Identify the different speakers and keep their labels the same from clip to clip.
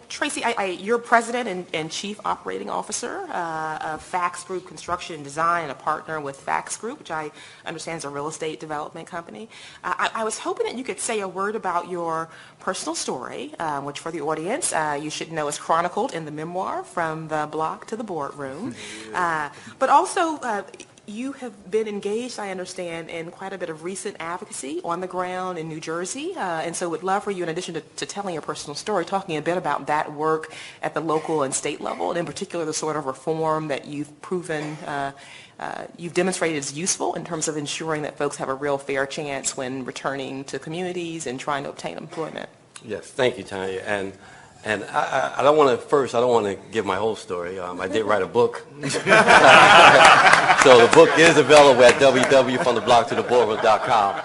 Speaker 1: Tracey, you're president and chief operating officer of Fax Group Construction and Design, and a partner with Fax Group, which I understand is a real estate development company. I was hoping that you could say a word about your personal story, which for the audience you should know is chronicled in the memoir, From the Block to the Boardroom. But also, you have been engaged, I understand, in quite a bit of recent advocacy on the ground in New Jersey, and so would love for you, in addition to telling your personal story, talking a bit about that work at the local and state level, and in particular the sort of reform that you've proven, you've demonstrated is useful in terms of ensuring that folks have a real fair chance when returning to communities and trying to obtain employment.
Speaker 2: Yes, thank you, Tanya. And I don't want to give my whole story. I did write a book. So the book is available at www.fromtheblocktotheboardroom.com.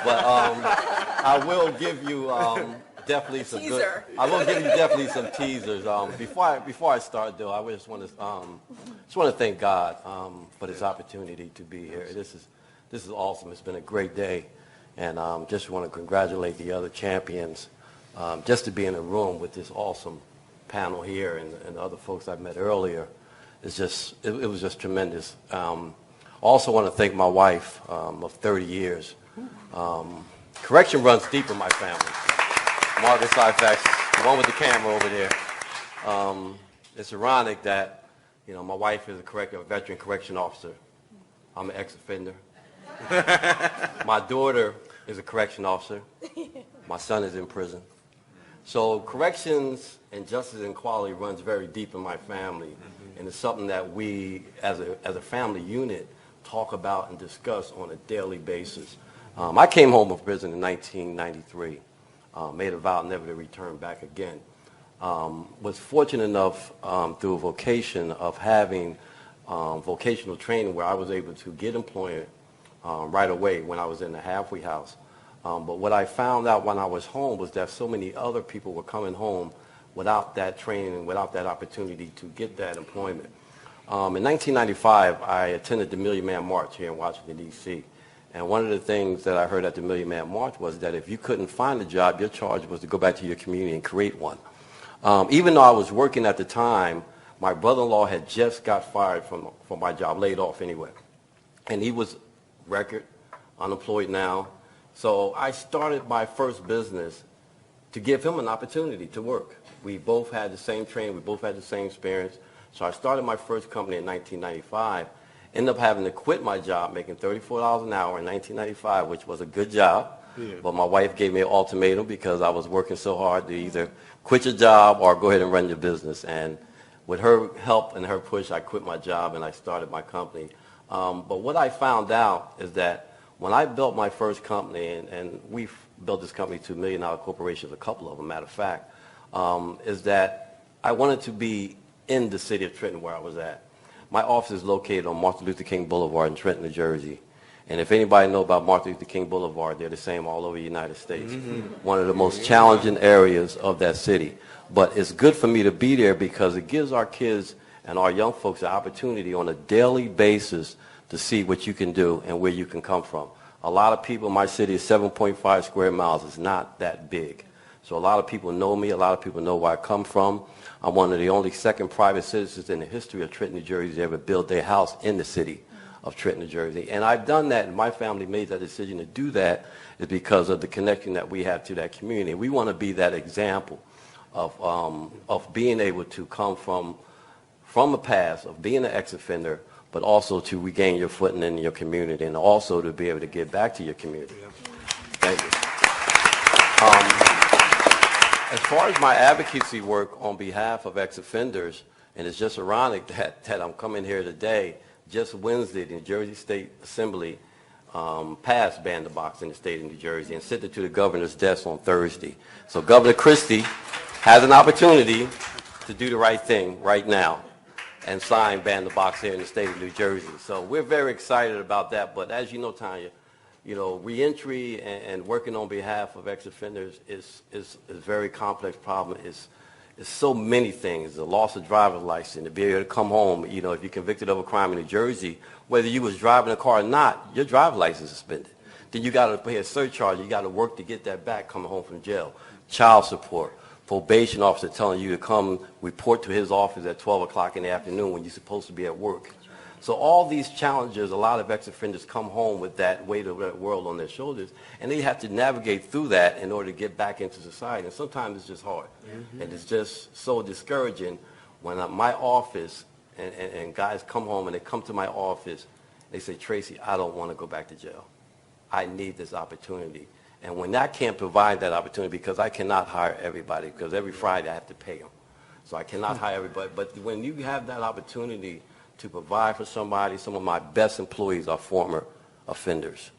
Speaker 2: But I will give you definitely some
Speaker 1: teaser.
Speaker 2: Some teasers. Before I start, though, I just want to thank God for this opportunity to be here. This is awesome. It's been a great day, and just want to congratulate the other champions. Just to be in a room with this awesome panel here and the other folks I met earlier, it was just tremendous. Also want to thank my wife of 30 years. Correction runs deep in my family. Margaret Syphax, the one with the camera over there. It's ironic that, my wife is a veteran correction officer. I'm an ex-offender. My daughter is a correction officer. My son is in prison. So corrections and justice and equality runs very deep in my family, and it's something that we, as a family unit, talk about and discuss on a daily basis. I came home from prison in 1993, made a vow never to return back again. Was fortunate enough through a vocation of having vocational training where I was able to get employment right away when I was in the halfway house. But what I found out when I was home was that so many other people were coming home without that training and without that opportunity to get that employment. In 1995, I attended the Million Man March here in Washington, D.C. And one of the things that I heard at the Million Man March was that if you couldn't find a job, your charge was to go back to your community and create one. Even though I was working at the time, my brother-in-law had just got fired from my job, laid off anyway. And he was unemployed now. So I started my first business to give him an opportunity to work. We both had the same training. We both had the same experience. So I started my first company in 1995. Ended up having to quit my job, making $34 an hour in 1995, which was a good job. Yeah. But my wife gave me an ultimatum because I was working so hard to either quit your job or go ahead and run your business. And with her help and her push, I quit my job and I started my company. But what I found out is that when I built my first company, and we've built this company to $1 million corporations, a couple of them, matter of fact, is that I wanted to be in the city of Trenton where I was at. My office is located on Martin Luther King Boulevard in Trenton, New Jersey. And if anybody knows about Martin Luther King Boulevard, they're the same all over the United States. One of the most challenging areas of that city. But it's good for me to be there because it gives our kids and our young folks the opportunity on a daily basis to see what you can do and where you can come from. A lot of people, my city is 7.5 square miles. It's not that big. So a lot of people know me. A lot of people know where I come from. I'm one of the only second private citizens in the history of Trenton, New Jersey to ever build their house in the city of Trenton, New Jersey. And I've done that, and my family made that decision to do that is because of the connection that we have to that community. We want to be that example of being able to come from a past, of being an ex-offender, but also to regain your footing in your community and also to be able to give back to your community. Thank you. As far as my advocacy work on behalf of ex-offenders, and it's just ironic that I'm coming here today, just Wednesday, the New Jersey State Assembly passed ban the box in the state of New Jersey and sent it to the governor's desk on Thursday. So Governor Christie has an opportunity to do the right thing right now and sign ban the box here in the state of New Jersey. So we're very excited about that. But as you know, Tanya, reentry and working on behalf of ex-offenders is a very complex problem. It's so many things. The loss of driver's license, to be able to come home, if you're convicted of a crime in New Jersey, whether you was driving a car or not, your driver's license is suspended. Then you got to pay a surcharge. You got to work to get that back coming home from jail. Child support, probation officer telling you to come report to his office at 12 o'clock in the afternoon when you're supposed to be at work. So all these challenges, a lot of ex-offenders come home with that weight of that world on their shoulders, and they have to navigate through that in order to get back into society. And sometimes it's just hard. And it's just so discouraging when my office and guys come home and they come to my office, they say, Tracey, I don't want to go back to jail. I need this opportunity. And when I can't provide that opportunity, because I cannot hire everybody, because every Friday I have to pay them. So I cannot hire everybody. But when you have that opportunity to provide for somebody, some of my best employees are former offenders.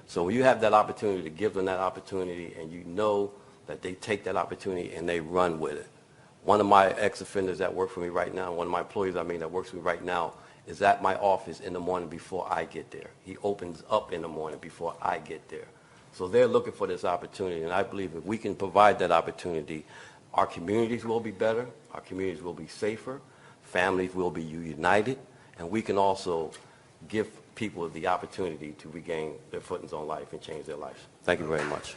Speaker 2: So when you have that opportunity to give them that opportunity and you know that they take that opportunity and they run with it. One of my ex-offenders that work for me right now, one of my employees that works for me right now, is at my office in the morning before I get there. He opens up in the morning before I get there. So they're looking for this opportunity, and I believe if we can provide that opportunity, our communities will be better, our communities will be safer, families will be united, and we can also give people the opportunity to regain their footings on life and change their lives. Thank you very much.